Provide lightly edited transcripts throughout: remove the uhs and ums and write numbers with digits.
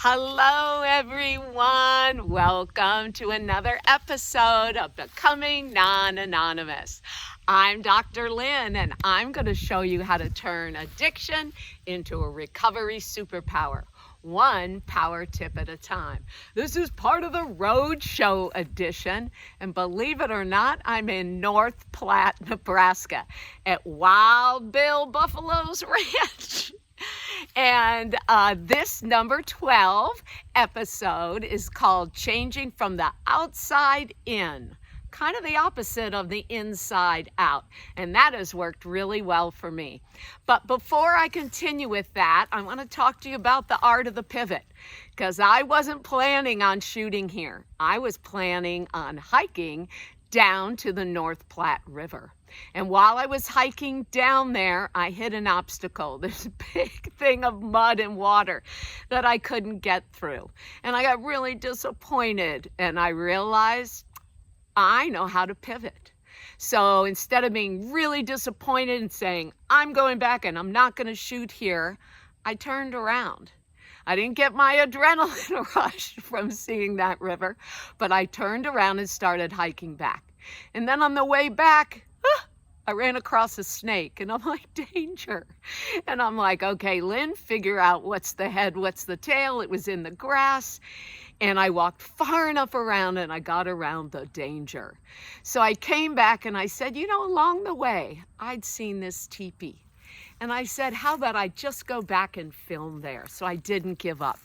Hello, everyone. Welcome to another episode of Becoming Non-Anonymous. I'm Dr. Lynn, and I'm going to show you how to turn addiction into a recovery superpower, one power tip at a time. This is part of the Roadshow edition, and believe it or not, I'm in North Platte, Nebraska at Wild Bill Buffalo's Ranch. And this number 12 episode is called Changing from the Outside In, kind of the opposite of the inside out. And that has worked really well for me. But before I continue with that, I want to talk to you about the art of the pivot, because I wasn't planning on shooting here. I was planning on hiking down to the North Platte River. And while I was hiking down there, I hit an obstacle. There's a big thing of mud and water that I couldn't get through. And I got really disappointed, and I realized I know how to pivot. So instead of being really disappointed and saying, I'm going back and I'm not going to shoot here, I turned around. I didn't get my adrenaline rush from seeing that river, but I turned around and started hiking back. And then on the way back, I ran across a snake, and I'm like, danger. And I'm like, okay, Lynn, figure out what's the head, what's the tail. It was in the grass. And I walked far enough around, and I got around the danger. So I came back and I said, along the way, I'd seen this teepee. And I said, how about I just go back and film there? So I didn't give up.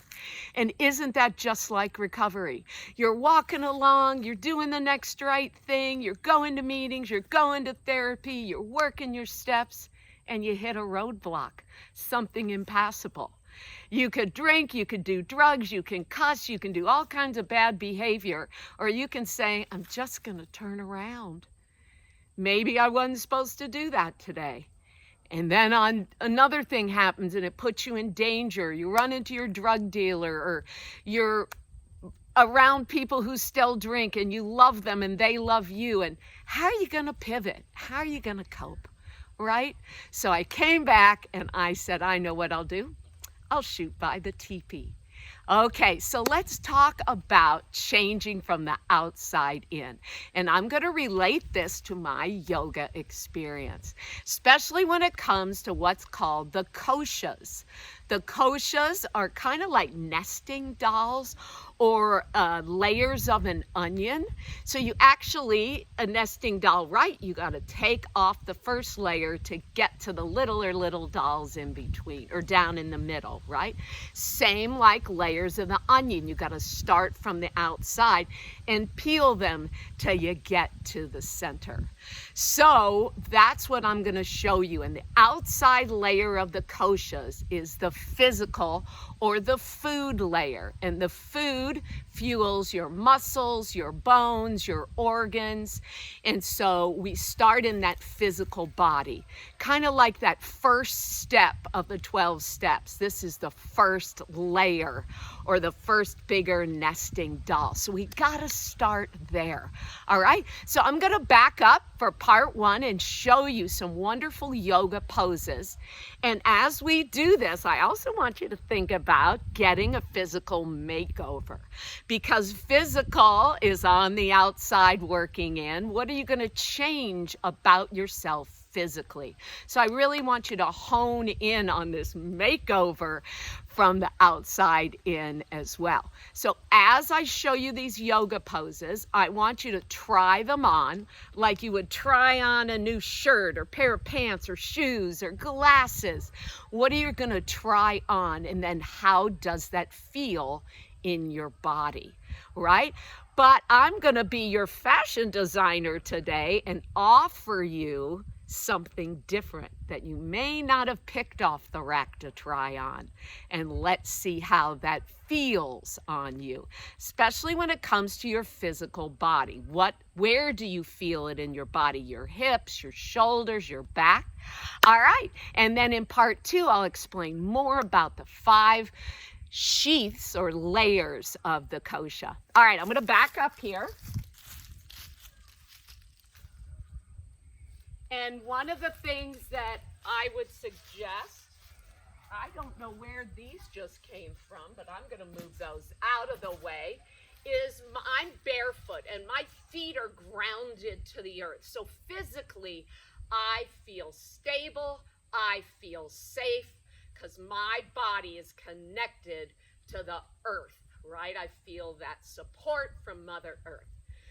And isn't that just like recovery? You're walking along, you're doing the next right thing, you're going to meetings, you're going to therapy, you're working your steps, and you hit a roadblock, something impassable. You could drink, you could do drugs, you can cuss, you can do all kinds of bad behavior, or you can say, I'm just going to turn around. Maybe I wasn't supposed to do that today. And then another thing happens and it puts you in danger. You run into your drug dealer, or you're around people who still drink and you love them and they love you. And how are you going to pivot? How are you going to cope? Right? So I came back and I said, I know what I'll do. I'll shoot by the teepee. Okay, so let's talk about changing from the outside in. And I'm going to relate this to my yoga experience, especially when it comes to what's called the koshas. The koshas are kind of like nesting dolls or layers of an onion. So you actually, a nesting doll, right? You got to take off the first layer to get to the little dolls in between or down in the middle, right? Same like layers of the onion. You got to start from the outside and peel them till you get to the center. So that's what I'm going to show you. And the outside layer of the koshas is the physical or the food layer. And the food fuels your muscles, your bones, your organs. And so we start in that physical body, kind of like that first step of the 12 steps. This is the first layer or the first bigger nesting doll. So we got to start there. All right. So I'm going to back up for part one and show you some wonderful yoga poses. And as we do this, I also want you to think about getting a physical makeover, because physical is on the outside working in. What are you going to change about yourself physically? So I really want you to hone in on this makeover from the outside in as well. So as I show you these yoga poses, I want you to try them on like you would try on a new shirt or pair of pants or shoes or glasses. What are you going to try on? And then how does that feel in your body, right? But I'm going to be your fashion designer today and offer you something different that you may not have picked off the rack to try on. And let's see how that feels on you, especially when it comes to your physical body. Where do you feel it in your body? Your hips, your shoulders, your back? All right. And then in part two, I'll explain more about the 5 sheaths or layers of the kosha. All right, I'm going to back up here. And one of the things that I would suggest I don't know where these just came from, but I'm going to move those out of the way, is I'm barefoot and my feet are grounded to the earth. So physically, I feel stable, I feel safe, because my body is connected to the earth, right? I feel that support from Mother Earth.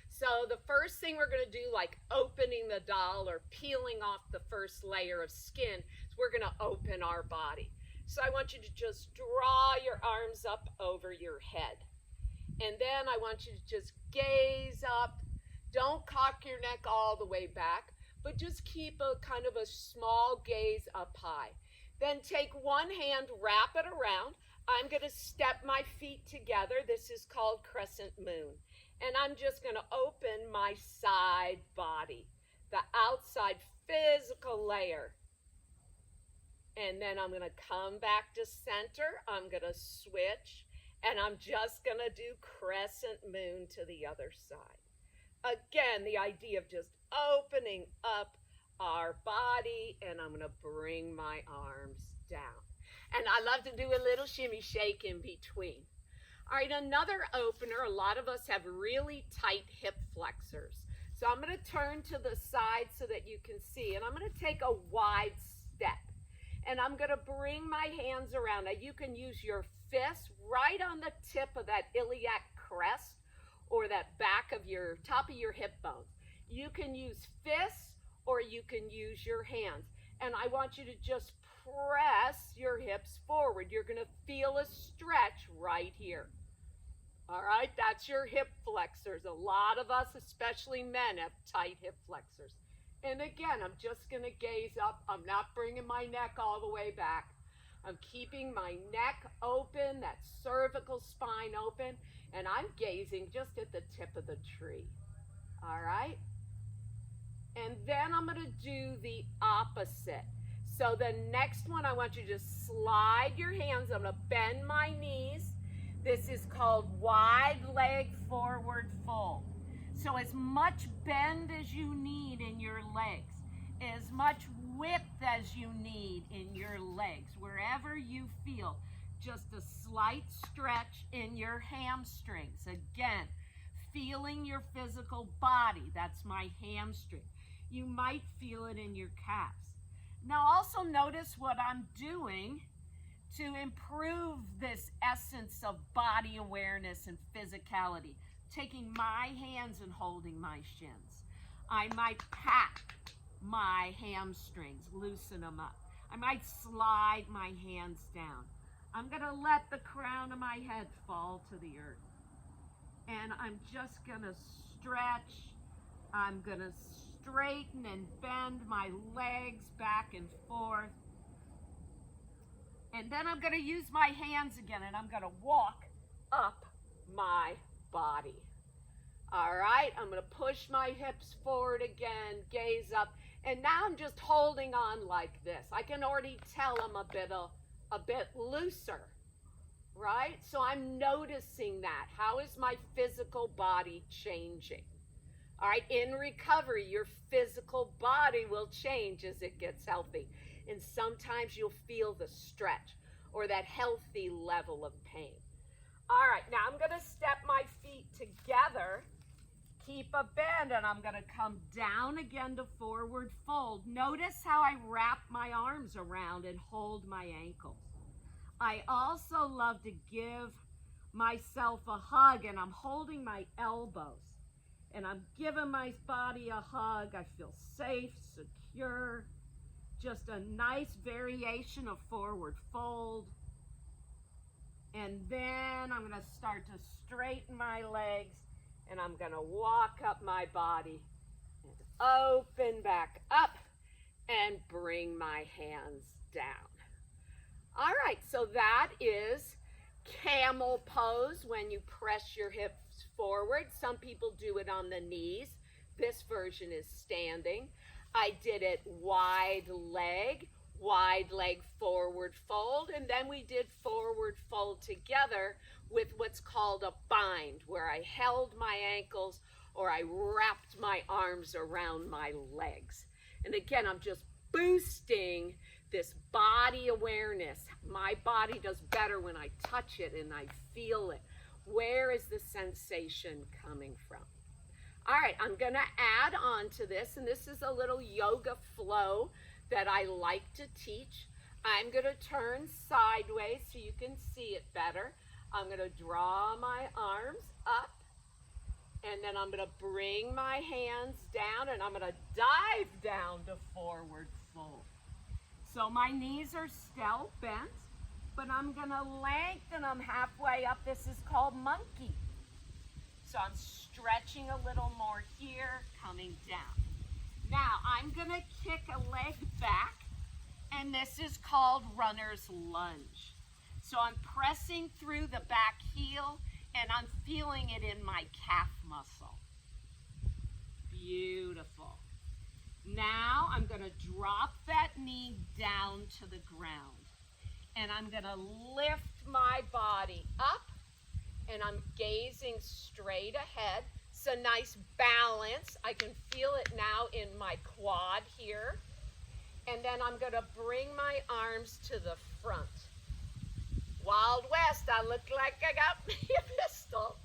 So the first thing we're going to do, like opening the doll or peeling off the first layer of skin, is we're going to open our body. So I want you to just draw your arms up over your head. And then I want you to just gaze up. Don't cock your neck all the way back, but just keep a kind of a small gaze up high. Then take one hand, wrap it around. I'm going to step my feet together. This is called crescent moon. And I'm just going to open my side body, the outside physical layer. And then I'm going to come back to center. I'm going to switch. And I'm just going to do crescent moon to the other side. Again, the idea of just opening up our body, and I'm going to bring my arms down. And I love to do a little shimmy shake in between. All right, another opener, a lot of us have really tight hip flexors. So I'm going to turn to the side so that you can see, and I'm going to take a wide step. And I'm going to bring my hands around. Now you can use your fist right on the tip of that iliac crest or that back of your top of your hip bone. You can use fists or you can use your hands. And I want you to just press your hips forward. You're going to feel a stretch right here. All right, that's your hip flexors. A lot of us, especially men, have tight hip flexors. And again, I'm just going to gaze up. I'm not bringing my neck all the way back. I'm keeping my neck open, that cervical spine open, and I'm gazing just at the tip of the tree. All right? And then I'm going to do the opposite. So the next one, I want you to slide your hands. I'm going to bend my knees. This is called wide leg forward fold. So as much bend as you need in your legs, as much width as you need in your legs, wherever you feel, just a slight stretch in your hamstrings. Again, feeling your physical body. That's my hamstring. You might feel it in your calves. Now also notice what I'm doing to improve this essence of body awareness and physicality. Taking my hands and holding my shins. I might pat my hamstrings, loosen them up. I might slide my hands down. I'm going to let the crown of my head fall to the earth. And I'm just going to stretch. I'm going to straighten and bend my legs back and forth. And then I'm going to use my hands again, and I'm going to walk up my body. All right, I'm going to push my hips forward again, gaze up, and now I'm just holding on like this. I can already tell I'm a bit looser, right? So I'm noticing that. How is my physical body changing? All right, in recovery, your physical body will change as it gets healthy. And sometimes you'll feel the stretch or that healthy level of pain. All right, now I'm going to step my feet together, keep a bend, and I'm going to come down again to forward fold. Notice how I wrap my arms around and hold my ankles. I also love to give myself a hug, and I'm holding my elbows, and I'm giving my body a hug. I feel safe, secure, just a nice variation of forward fold. And then I'm going to start to straighten my legs, and I'm going to walk up my body and open back up and bring my hands down. All right, so that is camel pose when you press your hips forward. Some people do it on the knees. This version is standing. I did it wide leg forward fold, and then we did forward fold together with what's called a bind, where I held my ankles or I wrapped my arms around my legs. And again, I'm just boosting this body awareness. My body does better when I touch it and I feel it. Where is the sensation coming from? All right, I'm going to add on to this, and this is a little yoga flow that I like to teach. I'm going to turn sideways so you can see it better. I'm going to draw my arms up, and then I'm going to bring my hands down, and I'm going to dive down to forward fold. So my knees are still bent, but I'm going to lengthen them halfway up. This is called monkey. So I'm stretching a little more here, coming down. Now I'm going to kick a leg back, and this is called runner's lunge. So I'm pressing through the back heel, and I'm feeling it in my calf muscle. Beautiful. Now I'm going to drop that knee down to the ground, and I'm going to lift my body up, and I'm gazing straight ahead. It's a nice balance. I can feel it now in my quad here. And then I'm going to bring my arms to the front. Wild West, I look like I got me a pistol.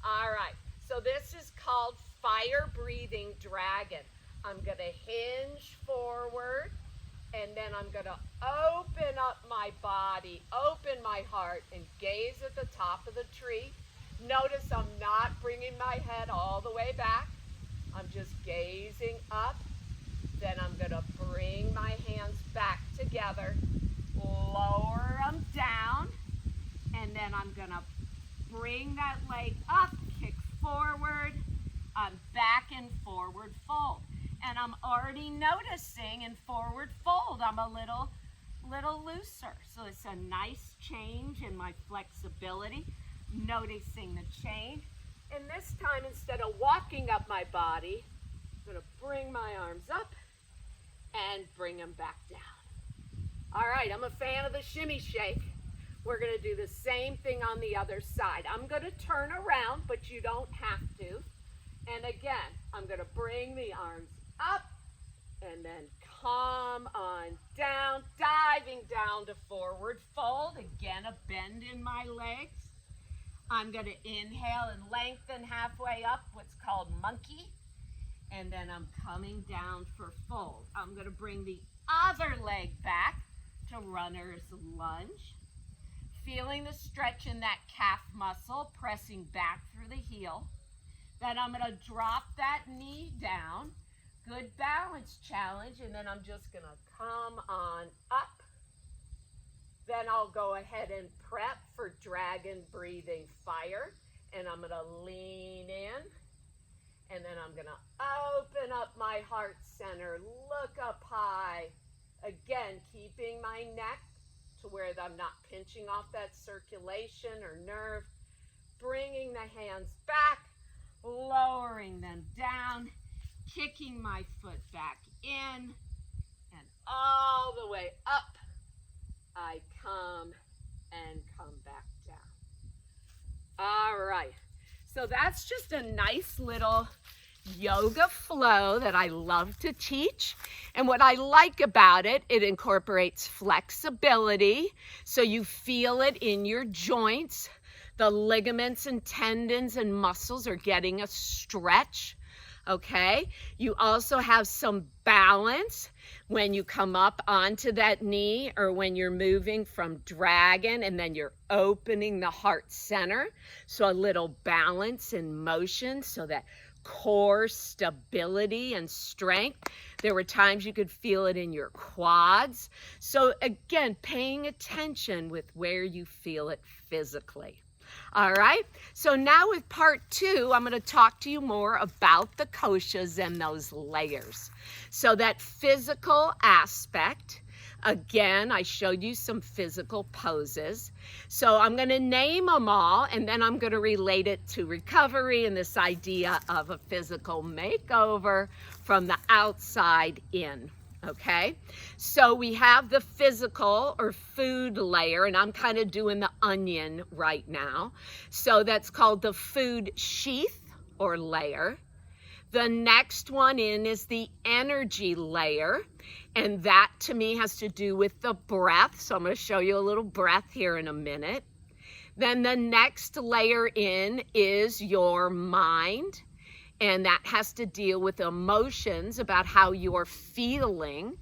All right, so this is called fire breathing dragon. I'm going to hinge forward, and then I'm going to open up my body, open my heart, and gaze at the top of the tree. Notice I'm not bringing my head all the way back. I'm just gazing up. Then I'm going to bring my hands back together, lower them down, and then I'm going to bring that leg up, kick forward. I'm back in forward fold. And I'm already noticing in forward fold, I'm a little looser. So it's a nice change in my flexibility, noticing the change. And this time, instead of walking up my body, I'm going to bring my arms up and bring them back down. All right, I'm a fan of the shimmy shake. We're going to do the same thing on the other side. I'm going to turn around, but you don't have to. And again, I'm going to bring the arms up and then come on down, diving down to forward fold. Again, a bend in my legs. I'm going to inhale and lengthen halfway up, what's called monkey. And then I'm coming down for fold. I'm going to bring the other leg back to runner's lunge. Feeling the stretch in that calf muscle, pressing back through the heel. Then I'm going to drop that knee down. Good balance challenge, and then I'm just going to come on up. Then I'll go ahead and prep for dragon breathing fire, and I'm going to lean in, and then I'm going to open up my heart center, look up high. Again, keeping my neck to where I'm not pinching off that circulation or nerve. Bringing the hands back, lowering them down, kicking my foot back in, and all the way up, I come and come back down. All right, so that's just a nice little yoga flow that I love to teach. And what I like about it, it incorporates flexibility, so you feel it in your joints. The ligaments and tendons and muscles are getting a stretch. Okay, you also have some balance when you come up onto that knee, or when you're moving from dragon and then you're opening the heart center. So a little balance and motion, so that core stability and strength. There were times you could feel it in your quads. So again, paying attention with where you feel it physically. All right, so now with part 2, I'm going to talk to you more about the koshas and those layers. So that physical aspect, again, I showed you some physical poses. So I'm going to name them all, and then I'm going to relate it to recovery and this idea of a physical makeover from the outside in. Okay, so we have the physical or food layer, and I'm kind of doing the onion right now. So that's called the food sheath or layer. The next one in is the energy layer, and that to me has to do with the breath. So I'm going to show you a little breath here in a minute. Then the next layer in is your mind, and that has to deal with emotions about how you're feeling.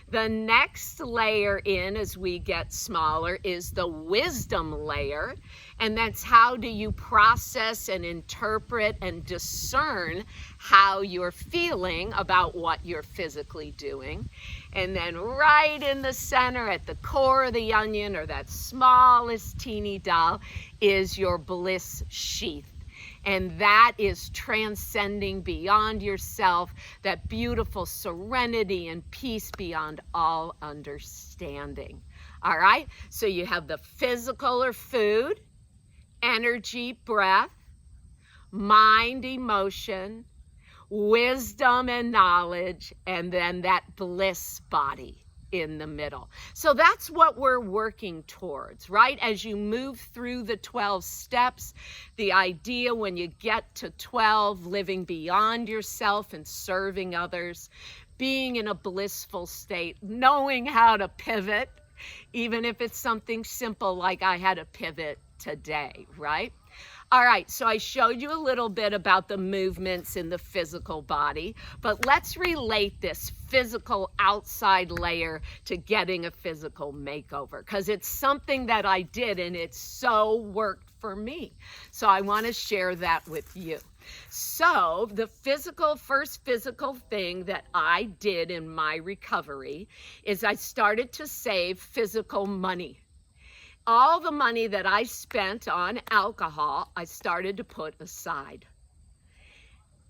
The next layer in, as we get smaller, is the wisdom layer, and that's how do you process and interpret and discern how you're feeling about what you're physically doing. And then right in the center, at the core of the onion, or that smallest teeny doll, is your bliss sheath. And that is transcending beyond yourself, that beautiful serenity and peace beyond all understanding. All right, so you have the physical or food, energy, breath, mind, emotion, wisdom and knowledge, and then that bliss body in the middle. So that's what we're working towards, right? As you move through the 12 steps, the idea when you get to 12, living beyond yourself and serving others, being in a blissful state, knowing how to pivot, even if it's something simple like I had to pivot today, right? All right, so I showed you a little bit about the movements in the physical body, but let's relate this physical outside layer to getting a physical makeover, because it's something that I did and it so worked for me. So I want to share that with you. So the first physical thing that I did in my recovery is I started to save physical money. All the money that I spent on alcohol, I started to put aside.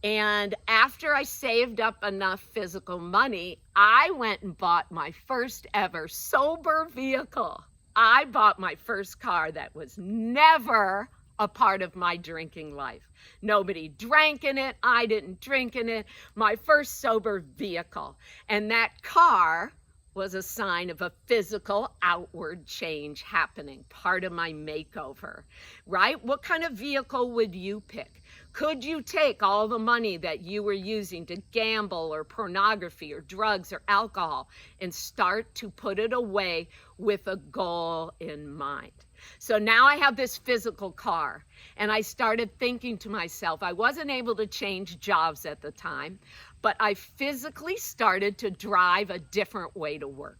And after I saved up enough physical money, I went and bought my first ever sober vehicle. I bought my first car that was never a part of my drinking life. Nobody drank in it. I didn't drink in it. My first sober vehicle. And that car was a sign of a physical outward change happening, part of my makeover, right? What kind of vehicle would you pick? Could you take all the money that you were using to gamble or pornography or drugs or alcohol and start to put it away with a goal in mind? So now I have this physical car, and I started thinking to myself, I wasn't able to change jobs at the time, but I physically started to drive a different way to work.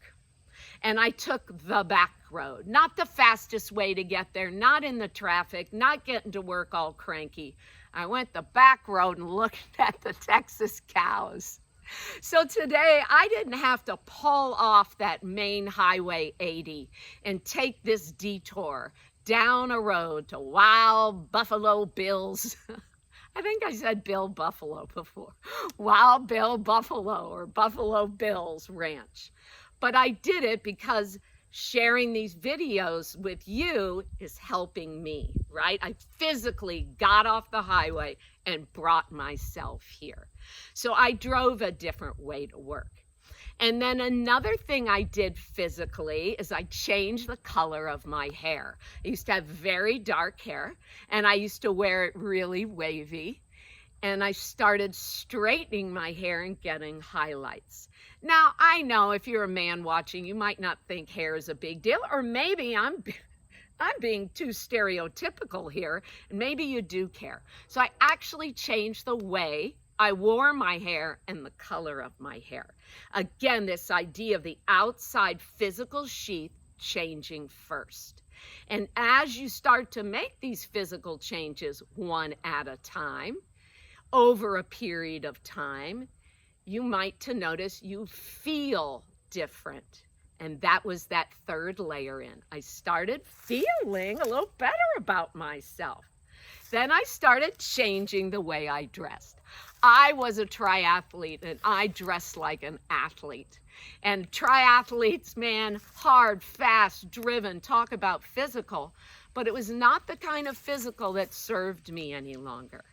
And I took the back road, not the fastest way to get there, not in the traffic, not getting to work all cranky. I went the back road and looked at the Texas cows. So today I didn't have to pull off that main highway 80 and take this detour down a road to Wild Buffalo Bill's. I think I said Bill Buffalo before. Wild Bill Buffalo, or Buffalo Bill's Ranch. But I did it because sharing these videos with you is helping me, right? I physically got off the highway and brought myself here. So I drove a different way to work. And then another thing I did physically is I changed the color of my hair. I used to have very dark hair, and I used to wear it really wavy. And I started straightening my hair and getting highlights. Now, I know if you're a man watching, you might not think hair is a big deal, or maybe I'm being too stereotypical here, and maybe you do care. So I actually changed the way I wore my hair and the color of my hair. Again, this idea of the outside physical sheath changing first. And as you start to make these physical changes one at a time, over a period of time, you might to notice you feel different. And that was that third layer in. I started feeling a little better about myself. Then I started changing the way I dressed. I was a triathlete and I dressed like an athlete. And triathletes, man, hard, fast, driven, talk about physical, but it was not the kind of physical that served me any longer.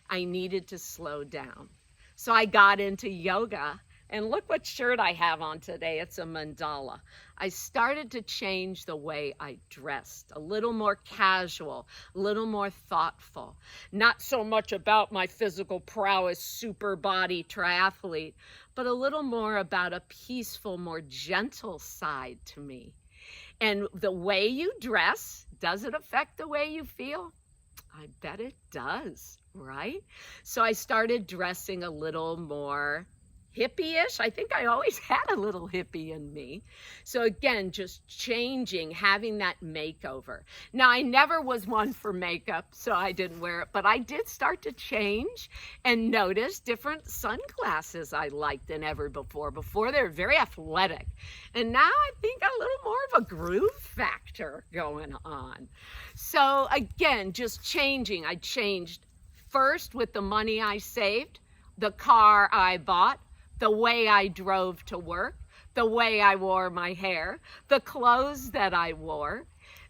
I needed to slow down. So I got into yoga And look what shirt I have on today. It's a mandala. I started to change the way I dressed, a little more casual, a little more thoughtful. Not so much about my physical prowess, super body triathlete, but a little more about a peaceful, more gentle side to me. And the way you dress, does it affect the way you feel? I bet it does, right? So I started dressing a little more hippie-ish. I think I always had a little hippie in me. So again, just changing, having that makeover. Now, I never was one for makeup, so I didn't wear it, but I did start to change and notice different sunglasses I liked than ever before. Before, they were very athletic. And now I think a little more of a groove factor going on. So again, just changing. I changed first with the money I saved, the car I bought, the way I drove to work, the way I wore my hair, the clothes that I wore,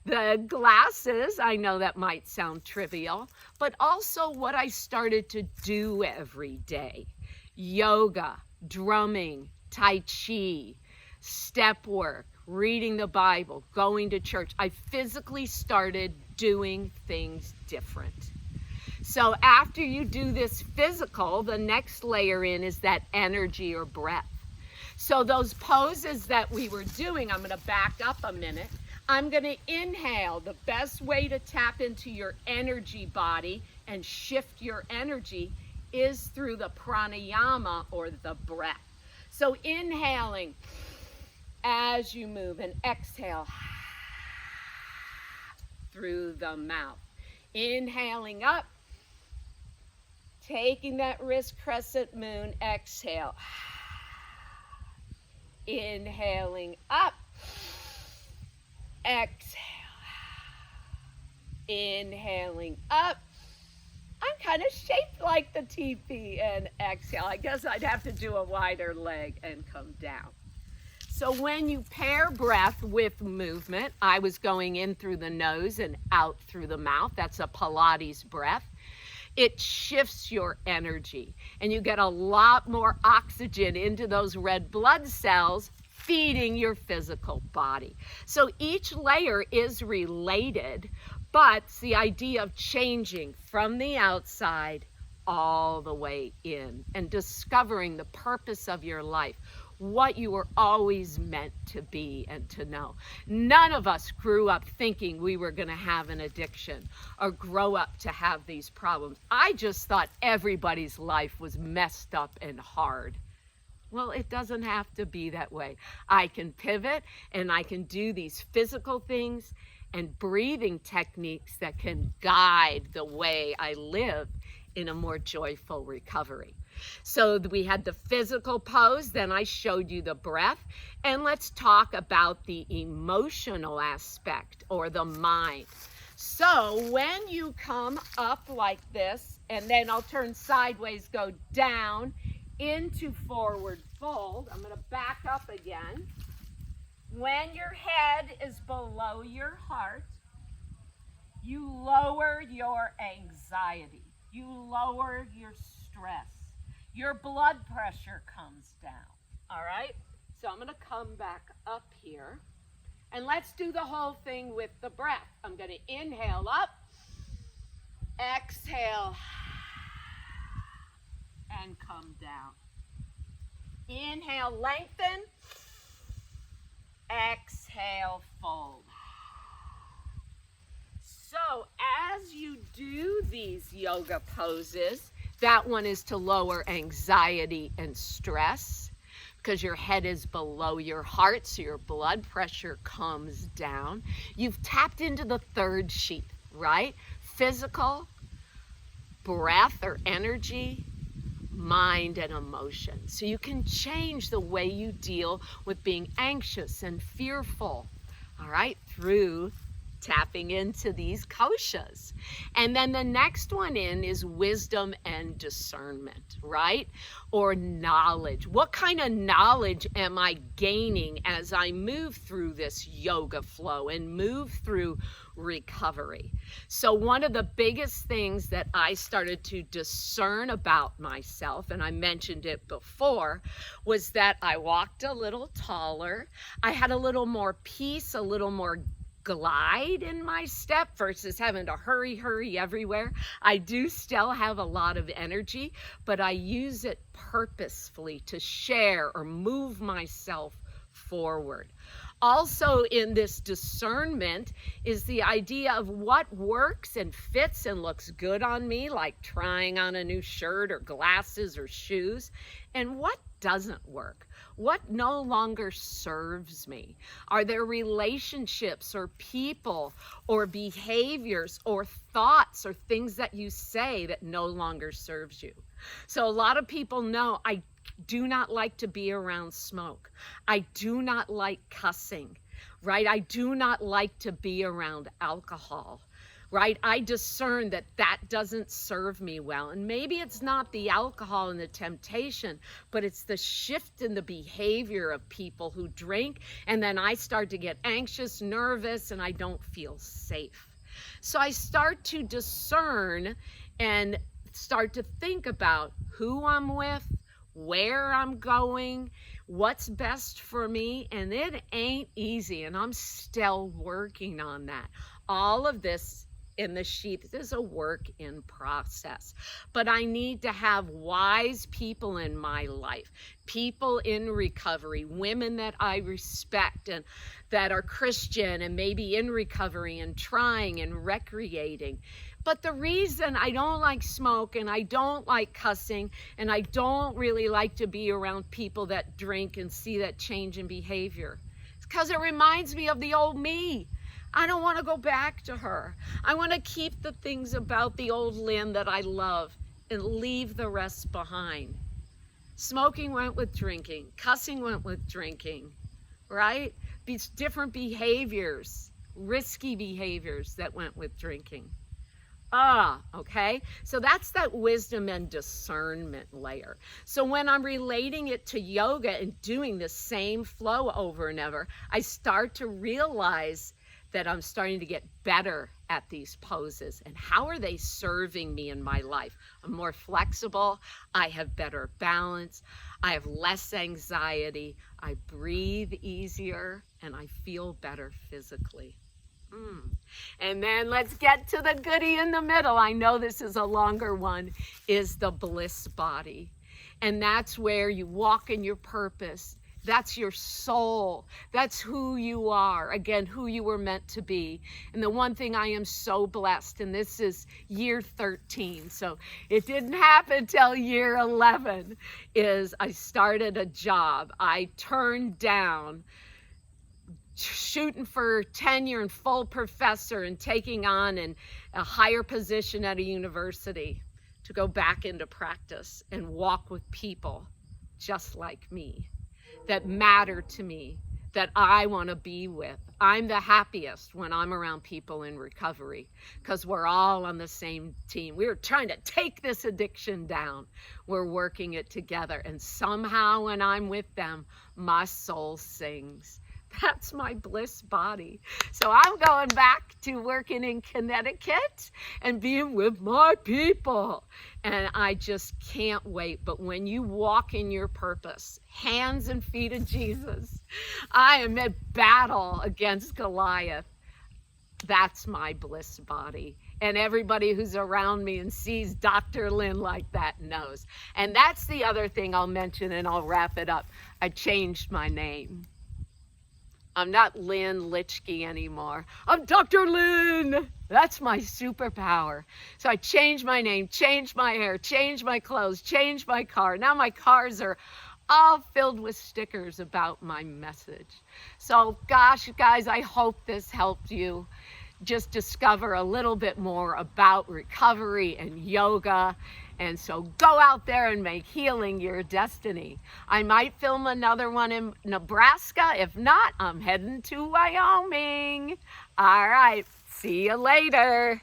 the glasses. I know that might sound trivial, but also what I started to do every day. Yoga, drumming, Tai Chi, step work, reading the Bible, going to church. I physically started doing things different. So after you do this physical, the next layer in is that energy or breath. So those poses that we were doing, I'm going to back up a minute. I'm going to inhale. The best way to tap into your energy body and shift your energy is through the pranayama or the breath. So inhaling as you move and exhale through the mouth. Inhaling up. Taking that wrist crescent moon, exhale. Inhaling up. Exhale. Inhaling up. I'm kind of shaped like the teepee, and exhale. I guess I'd have to do a wider leg and come down. So when you pair breath with movement, I was going in through the nose and out through the mouth. That's a Pilates breath. It shifts your energy and you get a lot more oxygen into those red blood cells, feeding your physical body. So each layer is related, but it's the idea of changing from the outside all the way in and discovering the purpose of your life, what you were always meant to be and to know. None of us grew up thinking we were going to have an addiction or grow up to have these problems. I just thought everybody's life was messed up and hard. Well, it doesn't have to be that way. I can pivot and I can do these physical things and breathing techniques that can guide the way I live in a more joyful recovery. So we had the physical pose, then I showed you the breath, and let's talk about the emotional aspect or the mind. So when you come up like this, and then I'll turn sideways, go down into forward fold. I'm going to back up again. When your head is below your heart, you lower your anxiety. You lower your stress. Your blood pressure comes down, all right? So I'm going to come back up here, and let's do the whole thing with the breath. I'm going to inhale up, exhale, and come down. Inhale, lengthen, exhale, fold. So as you do these yoga poses, that one is to lower anxiety and stress because your head is below your heart, so your blood pressure comes down. You've tapped into the third sheet, right? Physical, breath or energy, mind and emotion. So you can change the way you deal with being anxious and fearful, all right, through tapping into these koshas. And then the next one in is wisdom and discernment, right? Or knowledge. What kind of knowledge am I gaining as I move through this yoga flow and move through recovery? So one of the biggest things that I started to discern about myself, and I mentioned it before, was that I walked a little taller. I had a little more peace, a little more glide in my step versus having to hurry everywhere. I do still have a lot of energy, but I use it purposefully to share or move myself forward. Also in this discernment is the idea of what works and fits and looks good on me, like trying on a new shirt or glasses or shoes, and what doesn't work. What no longer serves me? Are there relationships or people or behaviors or thoughts or things that you say that no longer serves you? So a lot of people know I do not like to be around smoke. I do not like cussing, right? I do not like to be around alcohol, right? I discern that that doesn't serve me well. And maybe it's not the alcohol and the temptation, but it's the shift in the behavior of people who drink. And then I start to get anxious, nervous, and I don't feel safe. So I start to discern and start to think about who I'm with, where I'm going, what's best for me, and it ain't easy, and I'm still working on that. All of this in the sheath is a work in process, but I need to have wise people in my life, people in recovery, women that I respect and that are Christian and maybe in recovery and trying and recreating. But the reason I don't like smoke and I don't like cussing and I don't really like to be around people that drink and see that change in behavior is because it reminds me of the old me. I don't want to go back to her. I want to keep the things about the old Lynn that I love and leave the rest behind. Smoking went with drinking. Cussing went with drinking, right? These different behaviors, risky behaviors that went with drinking. Okay, so that's that wisdom and discernment layer. So when I'm relating it to yoga and doing the same flow over and over, I start to realize that I'm starting to get better at these poses and how are they serving me in my life. I'm more flexible, I have better balance, I have less anxiety, I breathe easier, and I feel better physically. And then let's get to the goodie in the middle. I know this is a longer one, is the bliss body. And that's where you walk in your purpose. That's your soul. That's who you are. Again, who you were meant to be. And the one thing I am so blessed, and this is year 13, so it didn't happen till year 11, is I started a job. I turned down shooting for tenure and full professor and taking on a higher position at a university to go back into practice and walk with people just like me, that matter to me, that I want to be with. I'm the happiest when I'm around people in recovery because we're all on the same team. We're trying to take this addiction down. We're working it together. And somehow when I'm with them, my soul sings. That's my bliss body. So I'm going back to working in Connecticut and being with my people. And I just can't wait. But when you walk in your purpose, hands and feet of Jesus, I am at battle against Goliath. That's my bliss body. And everybody who's around me and sees Dr. Lynn like that knows. And that's the other thing I'll mention, and I'll wrap it up. I changed my name. I'm not Lynn Litchke anymore. I'm Dr. Lynn. That's my superpower. So I changed my name, changed my hair, changed my clothes, changed my car. Now my cars are all filled with stickers about my message. So gosh, guys, I hope this helped you. just discover a little bit more about recovery and yoga. And so go out there and make healing your destiny. I might film another one in Nebraska. If not, I'm heading to Wyoming. All right, see you later.